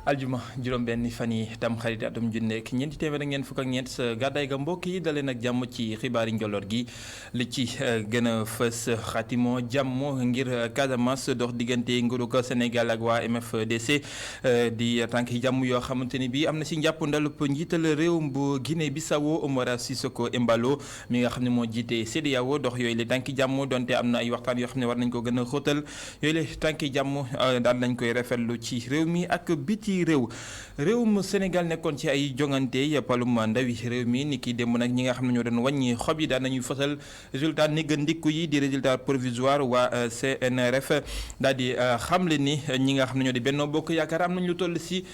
aljuma juróom-benn fan yi tam xarit atum junneek ñeenti téeméer ak ñeent fukk ak ñeent sa gàddaay ga mbokk yi dalee nag jàmm ci xibaari njolloor gi li ci gën a fës xatimo jàmm ngir Casamance dox diggante nguuru ko Sénégal ak waa MFDC di tànk jàmm yoo xamante ni bii am na si njàpp ndalub njiital réew bu Guinée Bissau Umaro Sissoco Embalo mi nga xam ne moo jiite CEDEAO dox yooyu la tànki jàmm donte am na ay waxtaan yoo xam ne war nañ ko gën a xóotal yooyu la tànki jàmm daal nañ koy rafetlu ci réew mi ak biti réewum Sénégal nekkoon ci ay jongante palum ndawi réew mi ni ki démb nag ñi nga xam ne ñoo doon wàññi xob yi daan nañuy fësal résultat néggandiku yi di résultat provisoire waa CNRF daal di xamle ni ñi nga xam ne ñoo di Benno Bokk Yaakaar am nañ lu toll si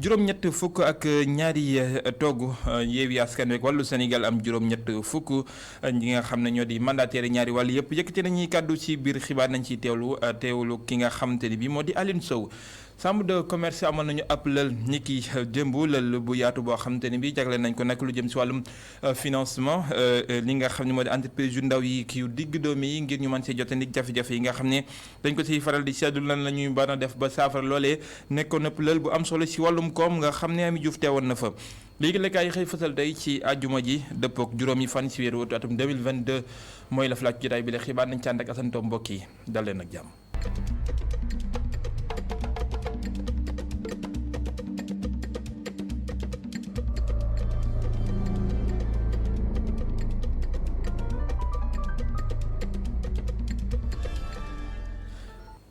juróom-ñett fukk ak ñaari togg Yewwi Askan Wi wàllu Sénégal am juróom-ñett fukk ñi nga xam ne ñoo di mandataire ñaari wàll yëpp yëkkati nañuy kàddu ci biir xibaar nañ ci teewlu ki nga xamante ni bi moo di Aline Sow. Chambre de commerce amal nañu ab lël ni ki démb lël bu yaatu boo xamante ne bi jagleel nañ ko nag lu jëm si wàllum financement li nga xam ne moo di entreprise yu ndaw yi ki yu digg doomi yi ngir ñu mën see jotandi jafe-jafe yi nga xam ne dañ ko siy faral di seetlu lan la ñuy mën a def ba saafara loolee nekkoon na lël bu am solo si wàllum koom nga xam ne Ami Diouf teewoon na fa léegi la kaay xëy fësal tey ci àjjuma ji dëppook juróomi fan si weeru atum 2022 mooy la flaaj jotaay bi la xibaar nañ ci ànd ak Assane Tom mbokk yi dal leen ak jàmm.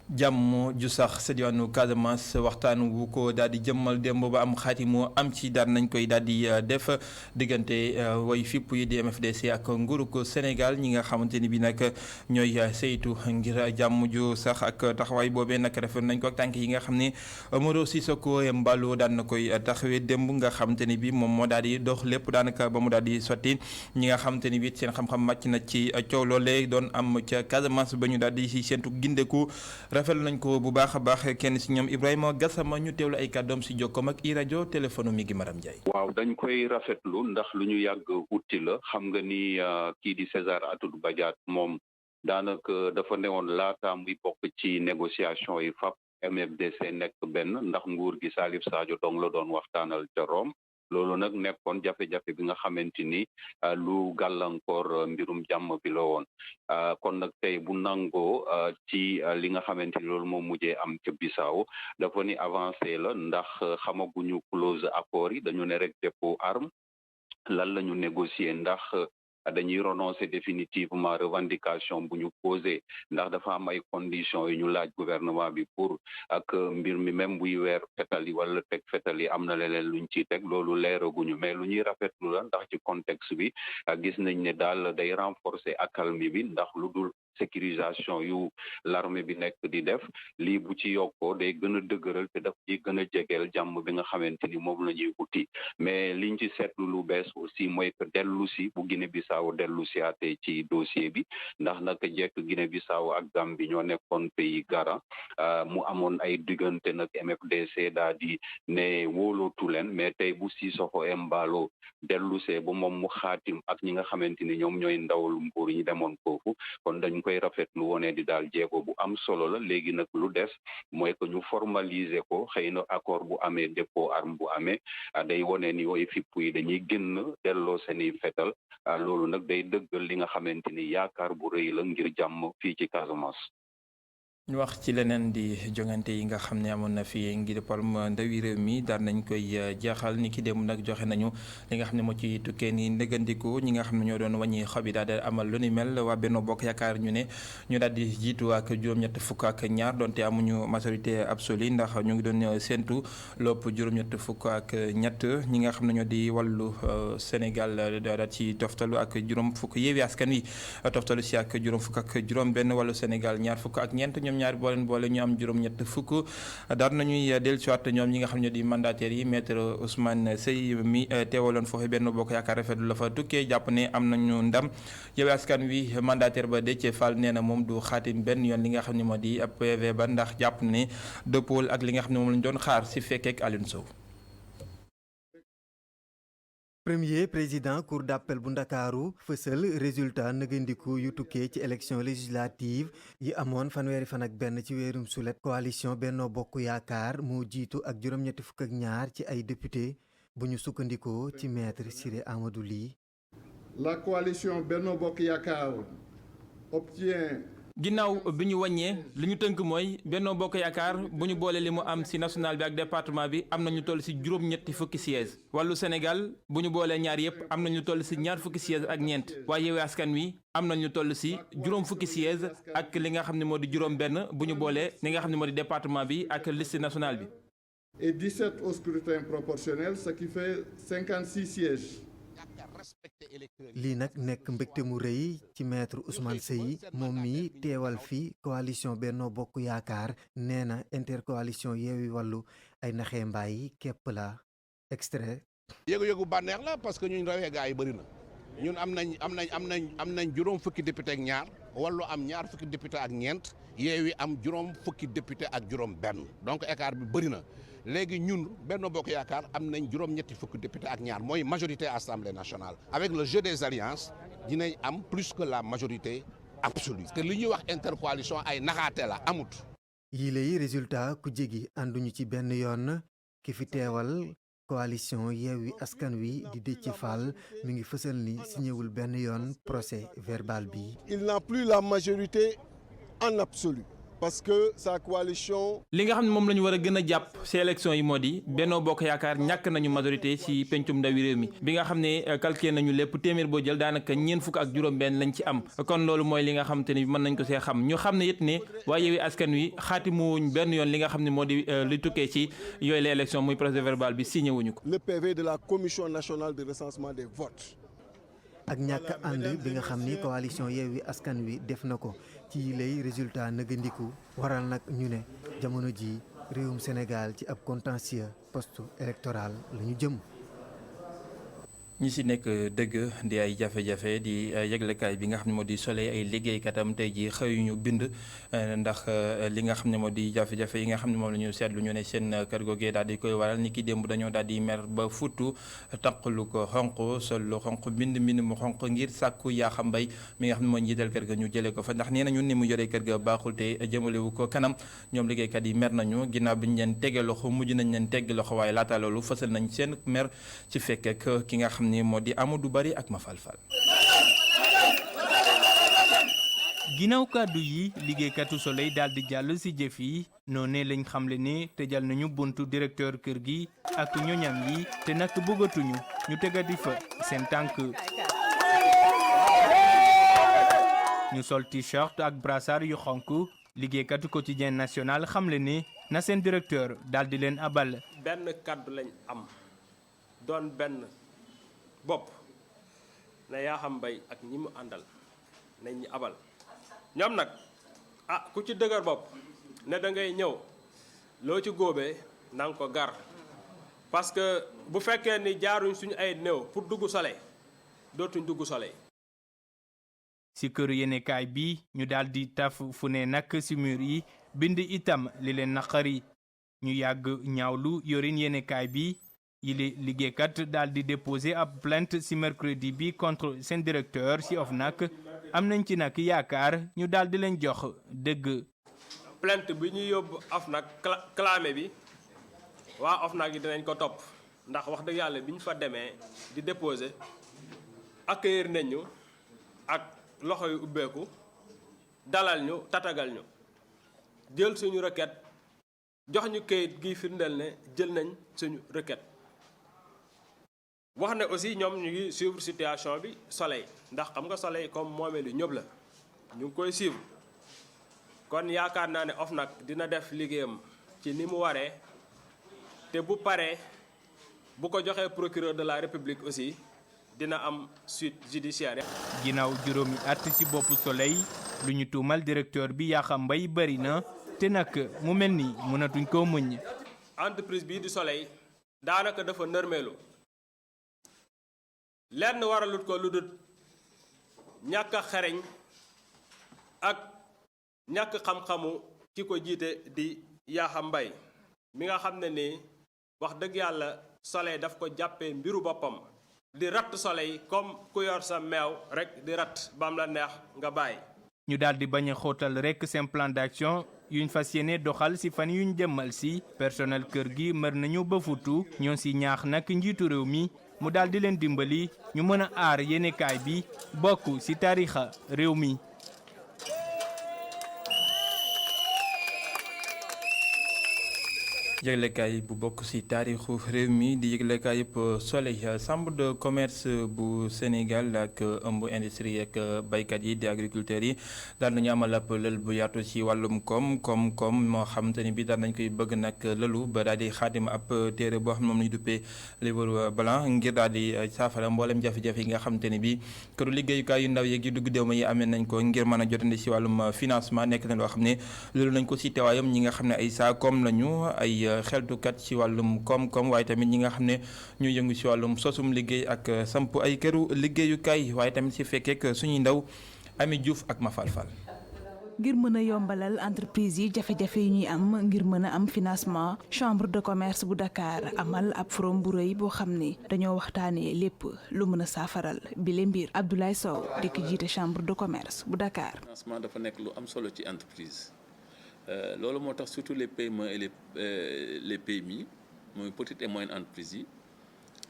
jàmm ju sax sa diwaanu Casamance waxtaan wu ko daal di jëmmal démb ba am xaatimoo am ci daan nañ koy daal di def diggante way fipp yi di MFDC ak nguuru ko Sénégal ñi nga xamante ni bi nag ñooy saytu ngir jàmm ju sax ak taxawaay boobee nag rafet nañ ko ak tànk yi nga xam ne Umaro Sissoco Embalo daan na koy taxawee démb nga xamante ni bi moom moo daal di dox lépp daanaka ba mu daal di sotti ñi nga xamante ni bi seen xam-xam màcc na ci coow loolee doon am ca Casamance ba ñu daal di si séentu gindeku rafetlu nañ ko bu baax a baax kenn si ñoom Ibrahima Gassama ñu teewlu ay kàddoom si jokkoom ak i rajo téléphone mi gi Maram Ndiaye. waaw dañ koy rafetlu ndax lu ñu yàgg utti la xam nga ni kii di César Atoute Badiate moom daanaka dafa newoon laata muy bokk ci négociation yi FAP MFDC nekk benn ndax nguur gi Salif Sadio dong la doon waxtaanal ca Rome. loolu nag nekkoon jafe-jafe bi nga xamante ni lu gàllankoor mbirum jàmm bi la woon kon nag tey bu nangoo ci li nga xamante ni loolu moom mujjee am ca Bissau dafa ni avancé la ndax xamaguñu clause accord yi dañu ne rek dépôt arme lan la ñu négocier ndax dañuy renoncer définitivement revendication bu ñu posé ndax dafa am ay conditions yu ñu laaj gouvernement bi pour ak mbir mi même buy weer fetal yi wala teg fetal yi am na leneen luñ ciy teg loolu leeraguñu mais lu ñuy rafetlu la ndax ci contexte bi gis nañ ne daal day renforcer accalmie bi ndax lu dul sécurisation yu l'armée bi nekk di def lii bu ci yokkoo day gën a dëgëral te daf ci gën a jegeel jàmm bi nga xamante ni moom la ñuy wuti mais liñ ci seetlu lu bees aussi mooy que dellu si bu Guinée Bissau dellu si aate ci dossier bi ndax naka jekk Guinée Bissau ak Gambie ñoo nekkoon pays garant mu amoon ay diggante nag MFDC daa di ne wóolootu leen mais tey bu Sissoco Embalo dellu see ba moom mu xaatim ak ñi nga xamante ni ñoom ñooy ndawal nguur ñi demoon foofu kon dañ koy rafetlu wone di daal jéego bu am solo la léegi nag lu des mooy que ñu formaliser ko xëy na accord bu amee dépôt arme bu amee day wone ni yooyu fipp yi dañuy génn delloo seeni fetal loolu nag day dëggal li nga xamante ni yaakaar bu rëy la ngir jàmm fii ci Casamance. ñu wax ci leneen di jongante yi nga xam ne amoon na fi ngir palum ndawi réew mi daan nañ koy jeexal ni ki démb nag joxe nañu li nga xam ne moo ci tukkee ni ndëggandiku ñi nga xam ne ñoo doon wàññi xob yi daal di amal lu ni mel waa Benno Bokk Yaakaar ñu ne ñu daal di jiitu ak juróom-ñett fukk ak ñaar donte amuñu majorité absolue ndax ñu ngi doon séentu lopp juróom-ñett fukk ak ñett ñi nga xam ne ñoo di wàllu Sénégal daal ci toftalu ak juróom fukk Yewwi Askan Wi toftalu si ak juróom fukk ak juróom benn wàllu Sénégal ñaar fukk ak ñeent ñaari boole ñu am juróom-ñett fukk daan nañuy dellusiwaat ñoom ñi nga xam ne di mandataires yi maître Ousmane Seye mi teewaloon foofu Benno Bokk Yaakaar rafetlu la fa tukkee jàpp ne am nañu ndam Yewwi Askan Wi mandataire ba Déthié Fall nee na moom du xaatim benn yoon li nga xam ne moo di PV ba ndax jàpp ne dëppool ak li nga xam ne moom lañ doon xaar si fekkeek Alioune Sow. premier président cour d'appel bu ndakaaru fësal résultat nëgandiku yu tukkee ci élection législative yi amoon fanweeri fan ak benn ci weerum sulet. coalition Benno Bokk Yaakaar moo jiitu ak juróom-ñetti fukk ak ñaar ci ay député bu ñu sukkandikoo ci maître Ciré Amadou Ly. La coalition Benno Bokk Yaakaar obtient. ginnaaw bi ñu wàññee li ñu tënk mooy Benno Bokk Yaakaar bu ñu boole li mu am ci national bi ak département bi am nañu toll ci juróom-ñetti fukki siège. wàllu Sénégal bu ñu boolee ñaar yëpp am nañu toll ci ñaar fukki siège ak ñeent waaye Yewwi Askan Wi am nañu toll ci juróom fukki siège ak li nga xam ne moo di juróom benn bu ñu boolee li nga xam ne moo di département bi ak liste nationale bi. Et 17 au scrutin proportionnel, ce qui fait 56 sièges. lii nag nekk mbégte mu rëy ci maître Ousmane Seye moom mi teewal fi coalition Benno Bokk Yaakaar nee na intercoalition Yewwi Wallu ay naxee mbaay képp la. extrait. yëgu-yëgu bànneex la parce que ñun rawee gaa yi bëri na ñun am nañ juróom fukki député ak ñaar Wallu am ñaar fukki député ak ñeent Yewwi am juróom fukki député ak juróom benn donc écart bi bëri na. léegi ñun Benno Bokk Yaakaar am nañ juróom-ñetti fukki député ak ñaar mooy majorité assemblée nationale. avec le jeu des alliances dinañ am plus que la majorité absolue. parce que li ñuy wax intercoalition ay naxaate la amut. yii lay résultat ku jégi ànduñu ci benn yoon ki fi teewal coalition Yewwi Askan Wi di Déthié Fall mi ngi fësal ni signéwul benn yoon procès verbal bi. il n'a plus la majorité en absolu. parce que sa coalition. li nga xam ne moom la ñu war a gën a jàpp ci élection yi moo di Benno Bokk Yaakaar ñàkk nañu majorité ci pencum ndawi réew mi bi nga xam ne calculé nañu lépp téeméer boo jël daanaka ñeent fukk ak juróom-benn lañ ci am kon loolu mooy li nga xam te ni mën nañ ko see xam ñu xam ne it ne waa Yewwi Askan Wi xaatimuwuñ benn yoon li nga xam ne moo di li tukkee ci yooyu la élection muy procès verbal bi signé wuñu ko. le PV de la commission nationale de recensement des votes. ak ñàkk ànd bi nga xam ni coalition Yewwi Askan Wi def na ko ci lay résultat nëgandiku waral nag ñu ne jamono ji réewum Sénégal ci ab contentieux post électoral la ñu jëm. ñi ci nekk dëgg di ay jafe-jafe di yëglekaay bi nga xam ne moo di Soleil ay liggéeykatam tey ji xëyuñu bind ndax li nga xam ne moo di jafe-jafe yi nga xam ne moom la ñu seetlu ñu ne seen kër googee daal di koy waral ni ki démb dañoo daal di mer ba futtu taqalu ko xonq sol lu xonq mbind mu xonq ngir sàkku Yakham Mbaye mi nga xam ne moo njiital kër ga ñu jëlee ko fa ndax nee nañu ni mu yoree kër ga baaxul te jëmalewu ko kanam ñoom liggéeykat yi mer nañu ginnaaw bi ñu leen tege loxo mujj nañ leen teggi loxo waaye laata loolu fësal nañ seen mer ci fekk ki nga xam ni moo di Amadou Bari ak Mafalfal. ginnaaw kàddu yi liggéeykatu Soleil daal di jàll ci jëf yi noonee lañ xamle ne tëjal nañu buntu directeur kër gi ak ñoñam yi te nag bëggatuñu ñu tegati fa seen tànk. ñu sol t-shirt ak brassard yu xonk liggéeykatu quotidien national xamle ne na seen directeur daal di leen abal. benn kàddu lañ am doon benn. bopp na Yakham Mbaye ak ñi mu àndal nañ ñi abal ñoom nag ku ci dëgër bopp ne da ngay ñëw loo ci góobee na nga ko gar parce que bu fekkee ni jaaruñ suñu ay néew pour dugg Soleil dootuñ dugg Soleil. ci kër yéenekaay bi ñu daal di taf fu ne nag ci mur yi bind itam li leen naqari ñu yàgg ñaawlu yorin yéenekaay bi. yile liggéeykat daal di déposer ab plainte ci mercredi bi contre seen directeur ci OFNAC am nañ ci nag yaakaar ñu daal di leen jox dëgg. plainte bi ñuy yóbbu OFNAC clamé bi waa OFNAC yi dinañ ko topp ndax wax dëgg yàlla bi ñu fa demee di déposer accueillir nañ ñu ak loxo yu ubbeeku dalal ñu tatagal ñu jël suñu requête jox ñu kayit gi firndeel ne jël nañ suñu requête. wax ne aussi ñoom ñu ngi suivre situation bi Soleil ndax xam nga Soleil comme moomeelu ñëpp la ñu ngi koy suivre kon yaakaar naa ne OFNAC dina def liggéeyam ci ni mu waree te bu paree bu ko joxee procureur de la République aussi dina am suite judiciaire. ginnaaw juróomi at ci boppu Soleil lu ñu tuumal directeur bi Yakham Mbaye bari na te nag mu mel ni mënatuñ koo muñ. entreprise bii di Soleil daanaka dafa nërmeelu. lenn waralut ko lu dul ñàkk a xereñ ak ñàkk xam-xamu ki ko jiite di Yakham Mbaye mi nga xam ne ni wax dëgg yàlla Soleil daf ko jàppee mbiru boppam di ratt soleil comme ku yor sa meew rek di ratt bam la neex nga bàyyi. ñu daal di bañ a xóotal rek seen plan d'action yuñ fas yéene doxal si fan yuñ jëmmal si personnel kër gi mër nañu ba futu ñoo si ñaax nag njiitu réew mi mu daal di leen dimbali ñu mën a aar yéenekaay bi bokk si tariixa réew mi. yëglekaay bu bokk ci taarixu réew mi di yëglekaay yëpp Soleil chambre de commerce bu Sénégal ak ëmb industrie ak baykat yi di agriculteurs yi daal nañu amal ab lël bu yaatu ci wàllum koom moo xamante ni bi daal nañ koy bëgg nag lëlu ba daal di xaatim ab téere boo xam ne moom lañu duppee livre blanc ngir daal di saafara mboolem jafe-jafe yi nga xamante ni bi këru liggéeyukaay yu ndaw yeeg yu dugg déew ma yi amee nañ ko ngir mën a jotandi ci wàllum financement nekk na loo xam ne loolu nañ ko ci teewaayam ñi nga xam ne ay saakoom lañu ay xeltukat ci wàllum koom-koom waaye tamit ñi nga xam ne ñu yëngu ci wàllum sosum liggéey ak samp ay këru liggéeyukaay waaye tamit ci fekkeek suñuy ndaw Ami Diouf ak Mafal Fall. ngir mën a yombalal entreprise yi jafe-jafe yi ñuy am ngir mën a am financement chambre de commerce bu Dakar amal ab forum bu rëy boo xam ne dañoo waxtaanee lépp lu mën a saafaral bile mbir Abdoulaye Sow di ko jiite chambre de commerce bu Dakar. financement dafa nekk lu am solo ci entreprise. loolu moo tax surtout les PME et les PMI mooy petites et moyennes entreprises yi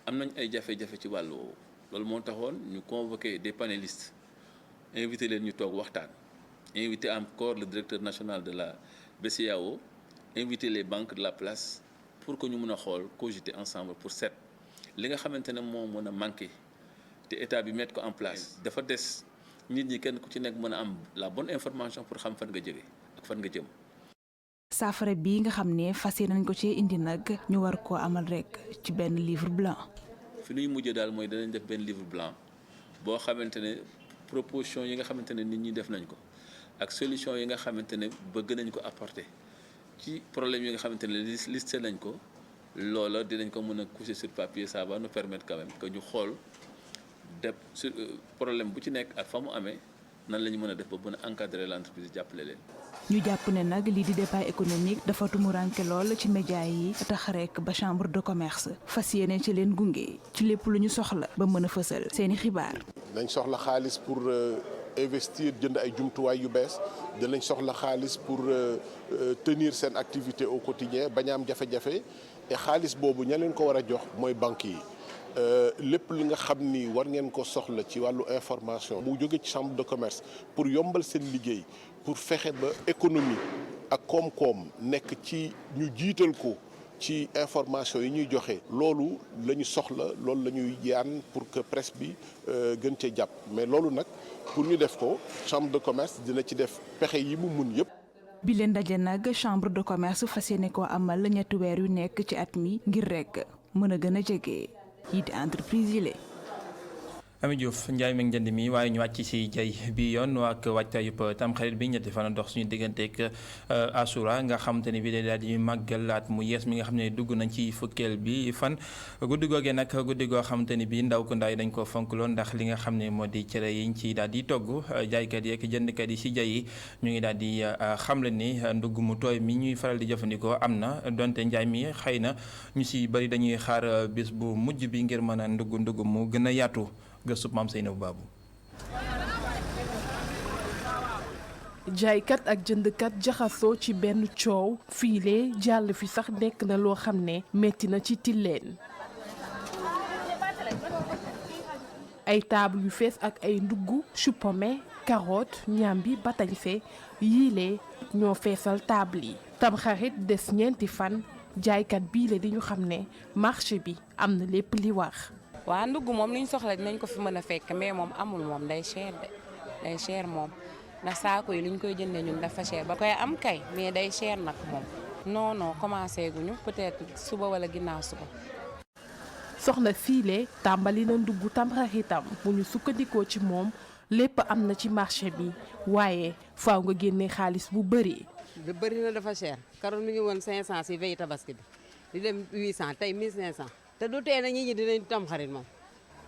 am nañ ay jafe-jafe ci wàllu woowu loolu moo taxoon ñu convoqué des panélistes invité leen ñu toog waxtaan invité encore le directeur national de la BCEAO invité les banques de la place pour que ñu mën a xool cogiter ensemble pour seet li nga xamante ne moo mën a manqué te état bi mettre ko en place dafa des nit ñi kenn ku ci nekk mën a am la bonne information pour xam fan nga jóge ak fan nga jëm. saafara bi nga xam ne fas nañ ko ci indi nag ñu war koo amal rek ci benn livre blanc. fi ñuy mujjee daal mooy danañ def benn livre blanc boo xamante ne proposition yi nga xamante ne nit ñi def nañ ko ak solution yi nga xamante ne bëgg nañ ko apporter ci problème yi nga xamante ne listé nañ ko loola dinañ ko mën a coucher sur papier ça va nous permettre quand même que ñu xool def sur problème bu ci nekk ak fa mu amee nan la ñu mën a def ba mën a encadrer l'entreprise jàppale leen. ñu jàpp ne nag lii di débat économique dafa tumuranke lool ci média yi tax rek ba chambre de commerce fas yéene ci leen gunge ci lépp lu ñu soxla ba mën a fësal seeni xibaar. dañ soxla xaalis pour investir jënd ay jumtuwaay yu bees danañ soxla xaalis pour tenir seen activité au quotidien bañ a am jafe-jafe et xaalis boobu ña leen ko war a jox mooy banque yi. lépp li nga xam ni war ngeen ko soxla ci wàllu information mu jóge ci chambre de commerce pour yombal seen liggéey pour fexe ba économie ak koom-koom nekk ci ñu jiital ko ci information yi ñuy joxe loolu la ñu soxla loolu la ñuy yaan pour que presse bi gën cee jàpp mais loolu nag pour ñu def ko chambre de commerce dina ci def pexe yi mu mun yëpp. bi leen daje nag chambre de commerce fas yéene koo amal ñetti weer yu nekk ci at mi ngir rek mën a gën a jege. yi di entreprise yi la. Ami Diouf njaay meeg njënd mi waaye ñu wàcc ci jay bi yoon ak waajtaayub tamxarit bi ñetti fan a dox suñu digganteeg Asura nga xamante ni bi day daal di màggalaat mu yees mi nga xam ne dugg nañ ci fukkeel bi fan guddi googee nag guddi goo xamante ni bi ndaw ko ndaay dañ ko fonk loon ndax li nga xam ne moo di cere yiñ ci daal di togg jaaykat yi ak jëndkat yi ci jay yi ñu ngi daal di xamle ni ndugg mu tooy mi ñuy faral di jëfandikoo am na donte njaay mi xëy na ñu ci bari dañuy xaar bis bu mujj bi ngir mën a ndugg mu gën a yaatu gëstu maam Seynabou Babou. jaaykat ak jëndkat jaxasoo ci benn coow fiile jàll fi sax nekk na loo xam ne metti na ci tilleen ay table yu fees ak ay ndugg chou-pommé carotte ñambi batañse yiile ñoo feesal table yi tamxarit des ñeenti fan jaaykat bii la di ñu xam ne marché bi am na lépp li wax. waa ndugg moom li ñu soxla dinañ ko fi mën a fekk mais moom amul moom day cher moom ndax saako yi li ñu koy jëndee ñun dafa cher ba koy am kay mais day cher nag moom non commencé guñu peut-être suba wala ginnaaw suba. soxna fiile tàmbali na ndugg tamxaritam bu ñu sukkandikoo ci moom lépp am na ci marché bi waaye faaw nga génne xaalis bu bëri. lu bëri na dafa cher karoot mi ngi woon 500 si veille tabaski bi di dem 800 tey 1500. te du tee na ñi dinañ tam xarit moom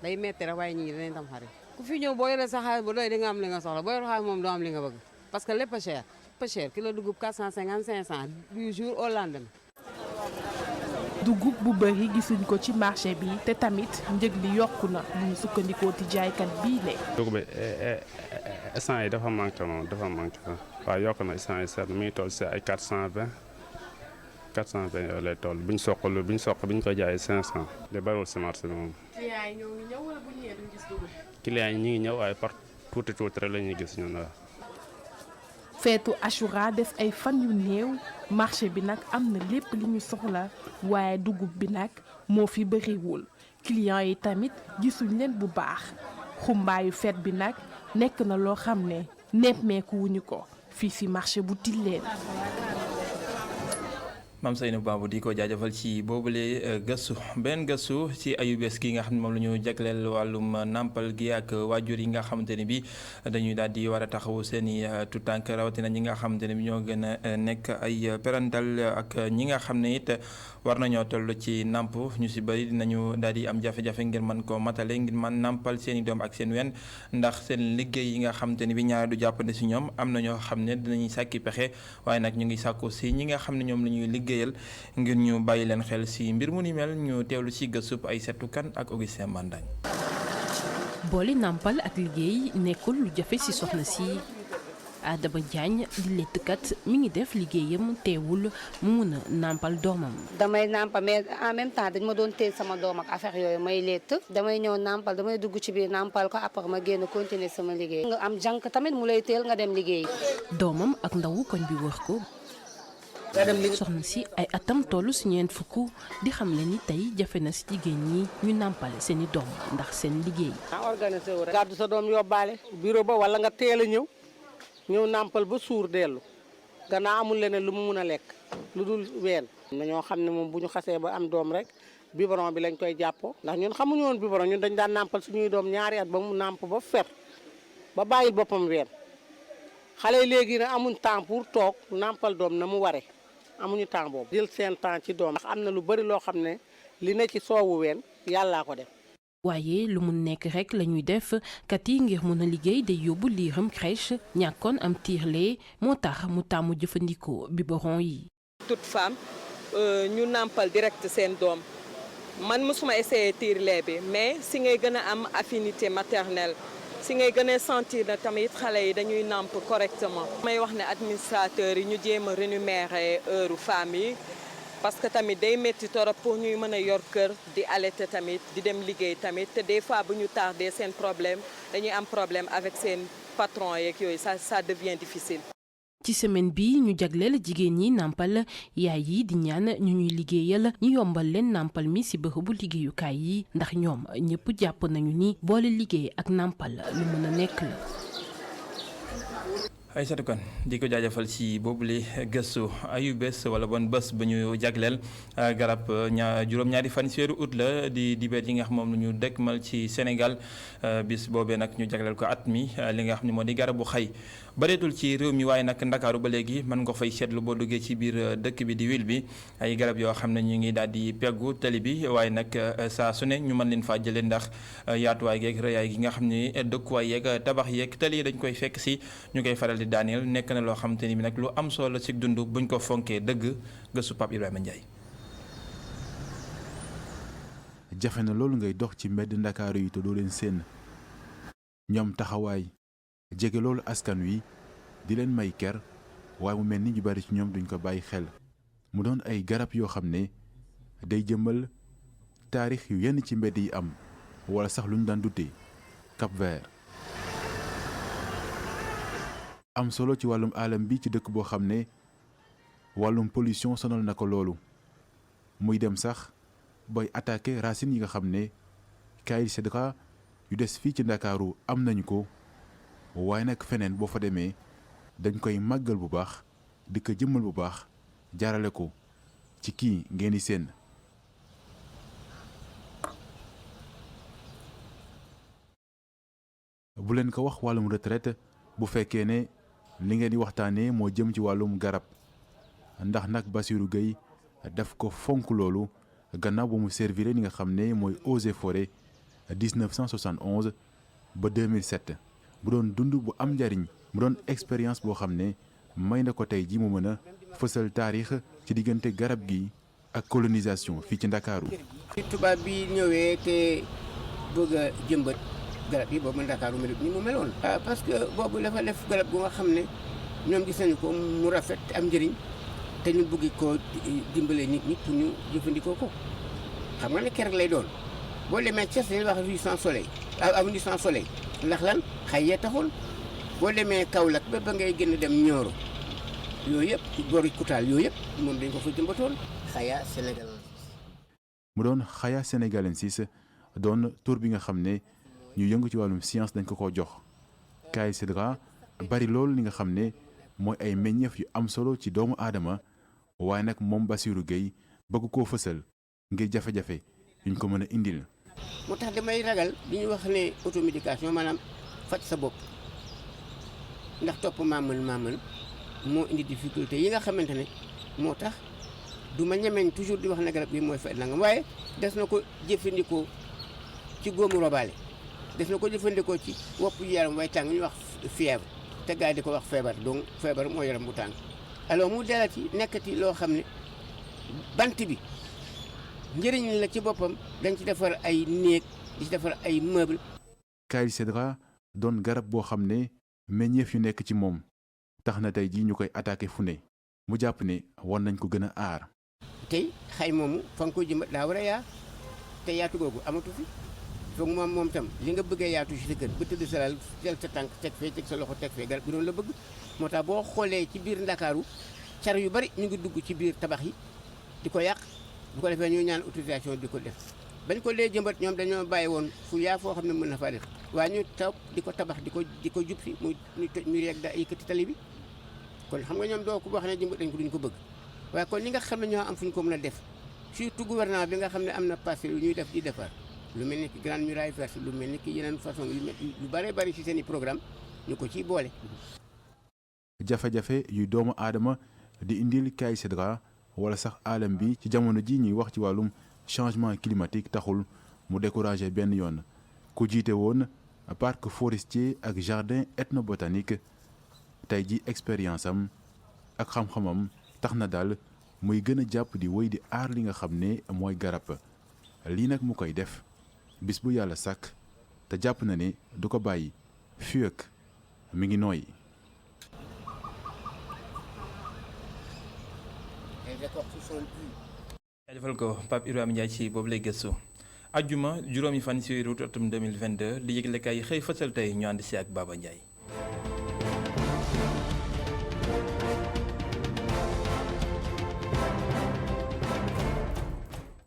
day metti rek waaye ñi dinañ tam xarit ku fi ñëw boo yore sa xaalis bu doy di nga am li nga soxla boo yore xaalis moom doo am li nga bëgg parce que lépp a cher kilo dugub 450 500 du jour au lendemain. dugub bu bëri gisuñ ko ci marché bi te tamit njëg li yokku na bu ñu sukkandikoo ci jaaykat bii le dugub bi instant yi dafa manqué moom waaw yokk na instant yi seet mi ngi toll si ay 420 yooyu lay toll bu ñu soq bi ñu ko jaayee 500 li bariwul si marché bi moom. clients yi ñoo ngi ñëw wala bu ñëwee duñ gis dugub. clients yi ñu ngi ñëw waaye par tuuti rek la ñuy gis ñun waaw. feetu Achoura des ay fan yu néew marché bi nag am na lépp li ñu soxla waaye dugub bi nag moo fi bëriwul clients yi tamit gisuñ leen bu baax xumbaayu feet bi nag nekk na loo xam ne nemmeeku wuñu ko fii ci marché bu Tilène. Mame Seynabou Babou di ko jaajëfal ci boobule gëstu benn gëstu ci ayubés gi nga xam ne moom la ñu jagleel wàllum nàmpal gi ak waajur yi nga xamante ne bi dañuy daal di war a taxawu seen i tuutànk rawatina ñi nga xamante ne bi ñoo gën a nekk ay parental ak ñi nga xam ne it war nañoo toll ci nàmp ñu si bëri dinañu daal di am jafe-jafe ngir mën koo matale ngir mën nàmpal seen i doom ak seen wen ndax seen liggéey yi nga xamante ne bi ñaare du jàppande si ñoom am na ñoo xam ne dinañuy sàkki pexe waaye nag ñu ngi sàkku si ñi nga xam ne ñoom la ñuy liggéeyal ngir ñu bàyyi leen xel ci mbir mu ni mel ñu teewlu ci gëstub ay setu kan ak Augustin Mandagne. boole nàmpal ak liggéey nekkul lu jafe ci soxna si Adama Diagne di lettkat mi ngi def liggéeyam teewul mu mun a nàmpal doomam. damay nàmpal mais en même temps dañ ma doon téye sama doom ak affaire yooyu may lett damay ñëw nàmpal damay dugg ci biir nàmpal ko après ma génn continuer sama liggéey. nga am jànk tamit mu lay teel nga dem liggéey. doomam ak ndawu koñ bi wër ko. soxna si ay atam tollu si ñeent fukk di xam ne ni tey jafe na si jigéen ñi ñu nàmpale seeni doom ndax seen liggéey. organisé wu rek gàddu sa doom yóbbaale bureau ba wala nga teel a ñëw nàmpal ba suur dellu gannaaw amul leneen lu mu mun a lekk lu dul ween. na ñoo xam ne moom bu ñu xasee ba am doom rek biberon bi lañ koy jàppoo ndax ñun xamuñu woon biberon ñun dañ daan nàmpal suñuy doom ñaari at ba mu nàmp ba fer ba bàyyil boppam ween xale yi léegi nag amuñ temps pour toog nàmpal doom na mu waree. amuñu temps boobu jël seen temps ci doom ndax am na lu bari loo xam ne li ne ci soowu ween yàllaa ko def. waaye lu mu nekk rek la ñuy def kat yi ngir mun a liggéey day yóbbu liiram crèche ñàkkoon am tiirlee moo tax mu tàmmu jëfandikoo biberon yi. toute femme ñu nàmpal direct seen doom man mosuma essayé tiirlee bi mais si ngay gën a am affinité maternelle. si ngay gën a sentir na tamit xale yi dañuy nàmp correctement. may wax ne administrateurs yi ñu jéem a rémunérer heure femmes yi parce que tamit day métti torop pour ñuy mën a yor kër di allaiter tamit di dem liggéey tamit te des fois bu ñu tardé seen problème dañuy am problème avec seen patron yeeg yooyu ça devient difficile. ci semaine bi ñu jagleel jigéen ñi nàmpal yaay yi di ñaan ñu ñuy liggéeyal ñu yombal leen nàmpal mi ci bërëbu liggéeyukaay yi ndax ñoom ñëpp jàpp nañu ni boole liggéey ak nàmpal lu mën a nekk la. Aïssatou Kane di ko jaajëfal ci boobule gëstu ayu bés wala bon bés ba ñu jagleel garab juróom-ñaari fan ci weeru août la di dibeet yi nga xam moom la ñu dëkkmal ci Sénégal bis boobee nag ñu jagleel ko at mi li nga xam ne moo di garabu xay bareetul ci réew mi waaye nag Ndakaaru ba léegi mën nga fay seetlu boo duggee ci biir dëkk bi di wil bi ay garab yoo xam ne ñu ngi daal di peggu tali bi waaye nag saa su ne ñu mën leen faa jëlee ndax yaatuwaay geeg rëyaay gi nga xam ne dëkkuwaay yeeg tabax yeeg tali yi dañ koy fekk si ñu koy faral di daaneel nekk na loo xamante ni bi nag lu am solo ci dund buñ ko fonkee dëgg gëstu Pape Ibrahima Ndiaye. jafe na loolu ngay dox ci mbedd Ndakaaru yi te doo leen seen ñoom taxawaay jege loolu askan wi di leen may ker waaye mu mel ni ñu bari ci ñoom duñ ko bàyyi xel mu doon ay garab yoo xam ne day jëmmal taarix yu yenn ci mbedd yi am wala sax lu ñu daan dute Cap-Vert am solo ci wàllum alam bi ci dëkk boo xam ne wàllum pollution sonal na ko loolu muy dem sax booy attaqué racines yi nga xam ne cahiers cédra yu des fii ci Ndakaaru am nañu ko waaye nag feneen boo fa demee dañ koy màggal bu baax di ko jëmmal bu baax jaarale ko ci kii ngeen di seen bu leen ko wax wàllum retraite bu fekkee ne li ngeen di waxtaanee moo jëm ci wàllum garab ndax nag Bassirou Gueye daf ko fonk loolu gannaaw ba mu servir li nga xam ne mooy Eaux et Forêts 1971 ba 2007 bu doon dund bu am njariñ mu doon expérience boo xam ne may na ko tey ji mu mën a fësal taarix ci diggante garab gi ak colonisation fii ci Ndakaaru. ci tubaab bi ñëwee te bëgg a jëmbat garab yi boobu Ndakaaru melut ni mu meloon. parce que boobu dafa def garab gu nga xam ne ñoom gis nañu ko mu rafet am njëriñ te ñu bëgg ko dimbale nit ñi pour ñu jëfandikoo ko xam nga ne ker lay doon boo demee Thiès dañuy wax rue sans soleil avenue sans soleil ndax lan xay yee taxul boo demee Kaolack ba ba ngay génn dem Nioro yooyu yëpp boori Koutal yooyu yëpp moom dañ ko fa jëmbatoon Khaya sénégalensis. mu doon Khaya sénégalensis doon tur bi nga xam ne ñu yëngu ci wàllum science dañ ko jox Kaay Cédra bari lool li nga xam ne mooy ay meññeef yu am solo ci doomu aadama waaye nag moom Bassirou Gueye bëgg koo fësal ngir jafe-jafe yuñ ko mën a indil. moo tax damay ragal li ñuy wax ne automédication maanaam faj sa bopp ndax topp maamal moo indi difficulté yi nga xamante ne moo tax du ma ñemeñ toujours di wax ne garab bi mooy faj nangam waaye des na ko jëfandikoo ci góomu robaale des na ko jëfandikoo ci wopp yaram way tàng ñuy wax fièvre te gaa yi di ko wax feebar donc feebar moo yaram bu tàng alors mu delati nekkati loo xam ne bant bi njëriñ la ci boppam dañ ci defar ay néeg di ci defar ay meuble. Kaay Cédra doon garab boo xam ne meññeef yu nekk ci moom tax na tey jii ñu koy attaqué fu ne mu jàpp ne war nañ ko gën a aar. tey xay moomu fa nga koy jëmbat daa war a yaa te yaatu googu amatu fi foog moom tam li nga bëggee yaatu ci sa kër ba tëdd sa lal jël sa tànk teg fee teg sa loxo teg fee garab bi doon la bëgg moo tax boo xoolee ci biir Ndakaaru car yu bari ñu ngi dugg ci biir tabax yi di ko yàq bu ko defee ñu ñaan autorisation di ko def bañ ko lee jëmbat ñoom dañoo bàyyi woon fu yaa foo xam ne mën na faa def waaye ñu taw di ko tabax di ko jub si muy toj muy rek da yëkkati tali bi kon xam nga ñoom doo ko wax ne jëmbat dañ ko duñ ko bëgg waaye kon ñi nga xam ne ñoo am fu ñu ko mën a def surtout gouvernement bi nga xam ne am na passé yu ñuy def di defar lu mel ni ki grande muraille verte lu mel ni ki yeneen façon yu bare bari ci seen i programme ñu ko ciy boole. jafe-jafe yu doomu aadama di indil Kaay Cédra wala sax alam bi ci jamono ji ñuy wax ci wàllum changement climatique taxul mu découragé benn yoon ku jiite woon parc forestier ak jardin ethnobotanique tey ji expérience am ak xam-xamam tax na daal muy gën a jàpp di wéy di aar li nga xam ne mooy garab lii nag mu koy def bis bu yàlla sàkk te jàpp na ne du ko bàyyi fii ak mi ngi nooy. defal ko Pape Ibrahima Ndiaye ci boobu lay gëstu ajjuma juróomi fan ci weeru atum 2022 li yëglekaay yi xëy fësal tey ñu ànd si ak Baba Ndiaye.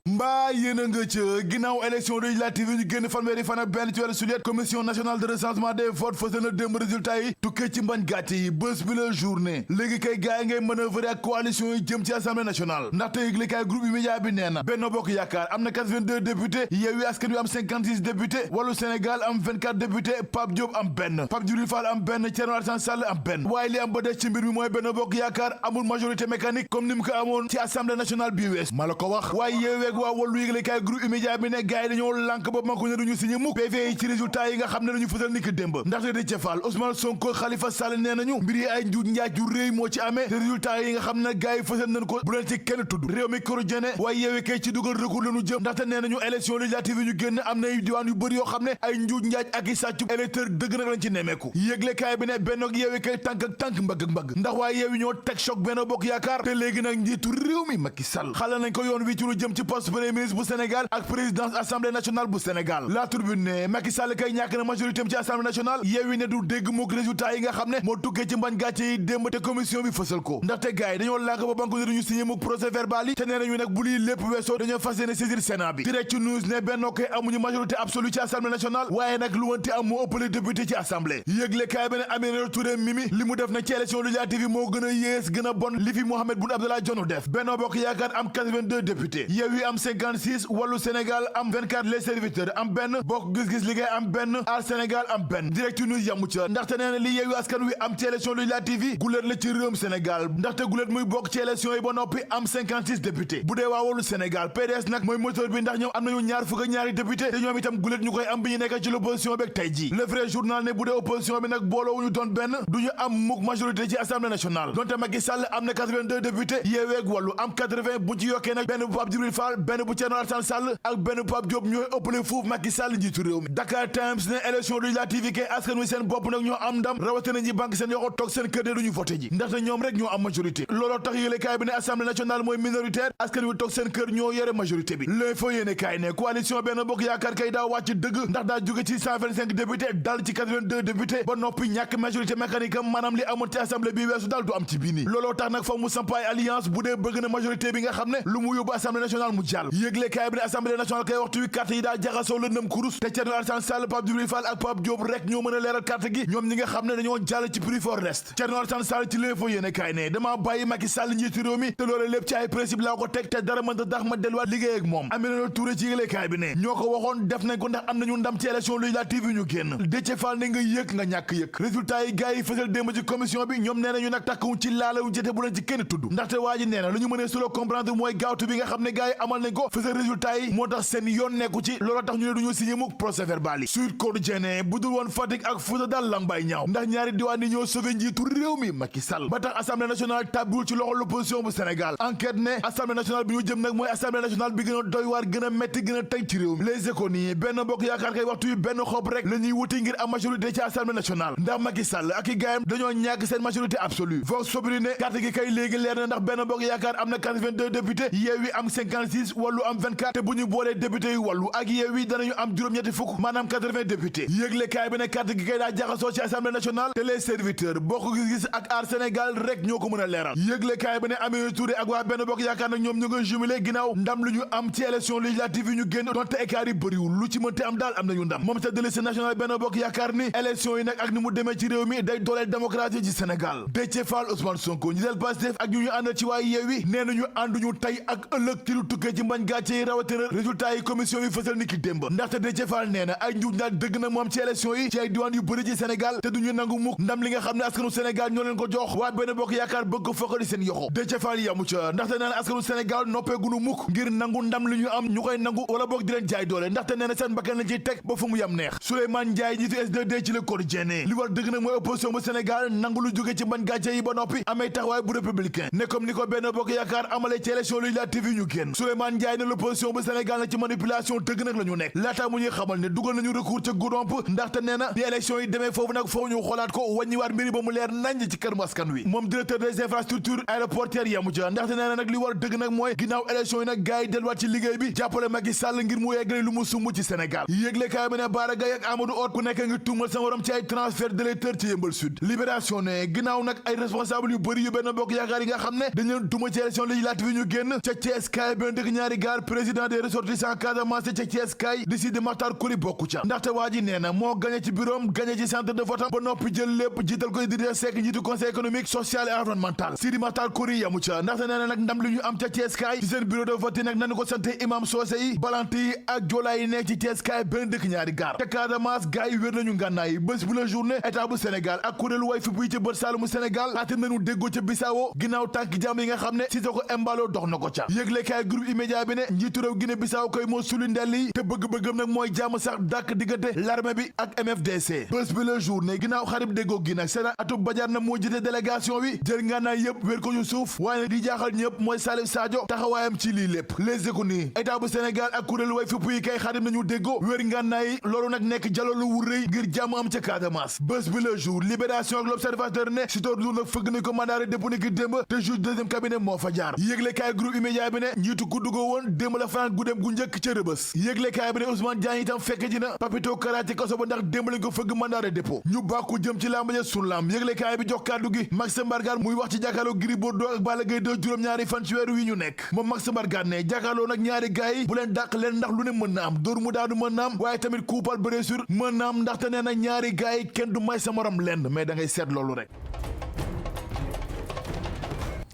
mbaa yéen a nga ca ginnaaw élection législative yi ñu génn fanweeri fan ak benn ci weeru sulet commission nationale de recensement des votes fësal na démb résultat yi tukkee ci mbañ gàcce yi bés bi la journée léegi kay gars yi ngay manœuvrer ak coalition yi jëm ci assemblée nationale ndaxte yëglekaay groupe média bi nee na Benno Bokk Yaakaar am na 82 députés Yewwi Askan Wi am 56 députés Wallu Sénégal am 24 députés Pape Diop am benn Pape Djibril Fall am benn Thierno Alassane Sall am benn waaye li am ba des ci mbir mi mooy Benno Bokk Yaakaar amul majorité mécanique comme ni mu ko amoon ci assemblée nationale bi wees ma la ko wax waaye waa Wallu yëglekaay groupe média bi ne gaay dañoo lànk ba ma ko ne duñu signé mukk PV yi ci résultat yi nga xam ne dañu fësal ni ki démb ndaxte Déthié Fall Ousmane Sonko Khalifa Sall nee nañu mbir yi ay njuuj njaaj yu réy moo ci amee te résultat yi nga xam ne gaay yi fësal nañ ko bu leen ci kenn tudd réew mi quotidien waaye yeewee kay ci dugal recours lañu jëm ndaxte nee nañu élection législative yi ñu génn am na diwaan yu bëri yoo xam ne ay njuuj njaaj ak i sàccu électeur dëgg nag lañ ci nemmeeku yëglekaay bi ne Benno ak yeewee kay tànk ak tànk mbagg ak mbagg ndax waaye yeewi ñoo teg choc Benno Bokk Yaakaar te léegi nag njiitu réew mi Macky Sall xala nañ ko yoon wi ci lu jëm ci poste premier ministre bu Sénégal ak présidence assemblée nationale bu Sénégal La Tribune ne Macky Sall kay ñàkk na majorité am ci assemblée nationale yeewi ne du dégg mook résultat yi nga xam ne moo tukkee ci mbañ gàcce yi démb te commission bi fësal ko ndaxte gars yi dañoo lànk ba banque ne duñu signé mook procès verbal yi te nee nañu nag bu lii lépp weesoo dañoo fas yéene saisir Sénat bi Direct News ne Benno koy amuñu majorité absolue ci assemblée nationale waaye nag lu wanti am moo ëppale député ci assemblée yëgle kaay bi ne Aminata Touré Mimi li mu def nag ci élection législative yi moo gën a yées gën a bon li fi Mahammed Boun Abdallah Dionne def Benno Bokk Yaakaar am 82 députés Yewwi am 56 wàllu Sénégal am 24 les serviteurs am benn bokk gis-gis liggéey am benn aar Sénégal am benn direct news yamu ca ndaxte nee na li Yewwi Askan Wi am ci élection législative yi guléet la ci réewum Sénégal ndaxte guléet muy bokk ci élection yi ba noppi am 56 députés bu dee waa wàllu Sénégal PDS nag mooy moteur bi ndax ñoom am nañu ñaar fukk ak ñaari député te ñoom itam guléet ñu koy am bi ñu nekk ci l'opposition beeg tey ji le vrai journal ne bu dee opposition bi nag booloowuñu doon benn duñu am mukk majorité ci assemblée nationale donte Macky Sall am na 82 députés Yewwi ak Wallu am 80 bu ci yokkee nag benn bu Pape Djibril Fall benn bu Thierno Alassane Sall ak benn bu Pape Diop ñooy ëppale foofu Macky Sall njiitu réew mi Dakar Times ne élection législative yi kay askan wi seen bopp nag ñoo am ndam rawatina ñi banque seen yoxo toog seen kër de duñu voté ji ndaxte ñoom rek ñoo am majorité looloo tax yéene kaay bi ne assemblée nationale mooy minoritaire askan wi toog seen kër ñoo yore majorité bi l'info yéene kaay ne coalition Benno Bokk Yaakaar kay daa wàcc dëgg ndax daa jóge ci 125 députés dal ci 82 députés ba noppi ñàkk majorité mécanique am maanaam li amoon ci assemblée bi weesu daal du am ci bii nii looloo tax nag fa mu sampaay alliance bu dee bëgg na majorité bi nga xam ne lu mu yóbbu assemblée nationale mu jàll yëgle kaay bi ne assemblée nationale kay waxtu wi carte yi daa jaxasoo lëndëm kurus te Thierno Alassane Sall Pape Djibril Fall ak Pape Diop rek ñoo mën a leeral carte gi ñoom ñi nga xam ne dañoo jàll ci prix fort reste Thierno Alassane Sall ci l'info yéene kaay ne dama bàyyi Macky Sall njiitu réew mi te loolu lépp ci ay principe laa ko teg te dara mënta tax ma delluwaat liggéey ak moom Aminata Touré ci yëgle kaay bi ne ñoo ko waxoon def nañ ko ndax am nañu ndam ci élection législative yi ñu génn Déthié Fall ne nga yëg nga ñàkk yëg résultat yi gars yi fësal démb ci commission bi ñoom nee nañu nag takkawuñ ci laalawuñ jëte bu leen ci kenn tudd ndaxte waa ji nee na lu ñu mënee solo comprendre mooy gaawtu bi nga xam ne gars yi amal nañ ko fësal résultat yi moo tax seen yoon nekku ci looloo tax ñu ne duñu signé mukk procès verbal yi Sud Quotidien bu dul woon Fatick ak Fouta daal lang bay ñaaw ndax ñaari diwaan yi ñoo sauvé njiitu réew mi Macky Sall ba tax assemblée nationale tàbbiwul ci loxo l'opposition bu Sénégal enquête ne assemblée nationale bi ñu jëm nag mooy assemblée nationale bi gën a doy waar gën a metti gën a teg ci réew mi les économies benn bokk yaakaar kay waxtu yi benn xob rek la ñuy wuti ngir am majorité ci assemblée nationale ndax Macky Sall ak i gaayam dañoo ñàkk seen majorité absolue Vox Populi ne carte gi kay léegi leer na ndax benn bokk yaakaar am na 82 députés Yewwi am 56 Wallu am 24 te bu ñu boolee députés yu Wallu ak Yewwi danañu am juróom-ñetti fukk maanaam 80 députés yëgle kaay bi ne carte gi kay daa jaxasoo ci assemblée nationale te les serviteurs bokk gis-gis ak aar Sénégal rek ñoo ko mën a leeral yëgle kaay bi ne Aminata Touré ak waa benn bokk yaakaar nag ñoom ñu nga jumelé ginnaaw ndam lu ñu am ci élection législative yi ñu génn donte écart yi bëriwul lu ci mënte am daal am nañu ndam moom te de liste nationale benn bokk yaakaar ni élection yi nag ak ni mu demee ci réew mi day dooleel démocratie ci Sénégal Déthié Fall Ousmane Sonko ñi del Pastef ak ñu àndal ci waa Yewwi nee nañu ànduñu tey ak ëllëg ci lu tukkee ci mbañ gàcce yi rawatina résultat yi commission yi fësal ni ki démb ndaxte Déthié Fall nee na ay njuuj njaaj dëgg na moom ci élection yi ci ay diwaan yu bëri ci Sénégal te duñu nangu mukk ndam li nga xam ne askanu Sénégal ñoo leen ko jox waa benn bokk yaakaar bëgg ko fokkali seen yoxo Déthié Fall yamu ca ndaxte nee na askanu Sénégal noppeegunu mukk ngir nangu ndam li ñu am ñu koy nangu wala boog di leen jaay doole ndaxte nee na seen bakkan lañ ciy teg ba fu mu yam neex Souleymane Ndiaye jiitu S2D ci Le Quotidien li war dëgg nag mooy opposition bu Sénégal nangu lu jóge ci mbañ gàcce yi ba noppi amee taxawaay bu républicain ne comme ni ko benn bokk yaakaar amalee ci élection législative yi ñu génn Souleymane Ndiaye ne l'opposition bu Sénégal nag ci manipulation dëgg nag la ñu nekk laata mu ñuy xamal ne dugal nañu recours ca goudomp ndaxte nee na ni élection yi demee foofu nag foofu ñu xoolaat ko wàññiwaat mbiri ba mu leer nañ ci kër askan wi moom directeur des infrastructures aéroportuaires yamu ca ndaxte nee na nag li war dëgg nag mooy ginnaaw élection yi nag gars yi delluwaat ci liggéey bi jàppale Macky Sall ngir mu yeggale lu mu sumb ci Sénégal yégle kaay bi ne Bara Gaye ak Amadou Hott ku nekk ngi tuumal sa morom ci ay transfert d'électeurs ci Yeumbeul Sud Libération ne ginnaaw nag ay responsable yu bëri yu benn bokk yaakaar yi nga xam ne dañu leen duma ci élection législative yi ñu génn ca Thiès kaay benn dëkk ñaari gaar président des ressortissants Casamance ca Thiès kaay di Sidi Makhtar Koli bokku ca ndaxte waa ji nee na moo gagné ci bureau am gagné ci centre de vote ba noppi jël lépp jiital ko Idrissa Seck njiitu conseil économique social et environnemental Sidi Makhtar Koli yamu ca ndaxte nee na nag ndam li ñu am ca Thiès kaay ci seen bureau de vote nag nañu ko sante imam Socé yi balante yi ak joolaa yi nekk ci Thiès kaay benn dëkk ñaari gaar ca Casamance gars yi wér nañu ngànnaay yi bés bu la journée état bu Sénégal ak kuréelu way fi buy ca bët saalumu Sénégal xaatim nañu déggoo ca Bissau ginnaaw tànk jàmm yi nga xam ne Sissoko Embalo dox na ko ca yëgle kaay groupe immédiat bi ne njiitu réew Guinée Bissau koy moo suli ndell yi te bëgg-bëggam nag mooy jàmm sax dàkk diggante l'armée bi ak MFDC bés bi la journée ginnaaw xarib déggoo gi nag Sénat Atoub Badiane na moo jiite délégation bi jël ngànnaay yëpp wér ko ñu suuf waaye nag di jaaxal ñëpp mooy Salif Sadio taxawaayam ci lii lépp les économies état bu Sénégal ak kuréelu way fipp yi kay xarim nañu déggoo wér ngànnaay yi loolu nag nekk jaloolu wu rëy ngir jàmm am ca Casamance bés bi le jour libération ak l'observateur ne Sitor Ndour nag fëgg nañ ko mandat de dépôt ni ki démb te juge deuxième cabinet moo fa jaar yëgle kaay groupe immédiat bi ne njiitu ku duggoo woon démb la fanaan guddeem gu njëkk ca Rëbës yëgle kaay bi ne Ousmane Diagne itam fekk ji na Papito Kara ci kaso ba ndax démb lañ ko fëgg mandat de dépôt ñu bàkku jëm ci làmb ja sunu làmb yëgle kaay bi jox kàddu gi Max Mbargane muy wax ci jàkkaarloo Gris Bordeaux ak Balla Gaye 2 juróom-ñaari fan ci weeru wi ñu nekk moom Max Mbargane ne jàkkaarloo nag ñaari gaay yi bu leen dàq leen ndax lu ne mën na am dóor mu daanu mën na am waaye tamit coup par blessure mën na am ndaxte nee na ñaari gaay yi kenn du may sa morom lenn mais da ngay seet loolu rek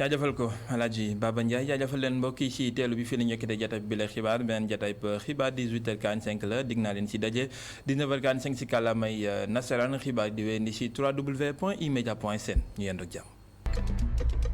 jaajëfal ko Alaaji Baba Ndiaye jaajëfal leen mbokk yi ci teelu bi fii la ñu yokkite jataay bi la xibaar beneen jataay xibaar 18h45 la dig naa leen ci daje 19h45 ci kàllaamay nasaraan xibaar di wéyandi ci www.emedia.sn ñu yendoog jàmm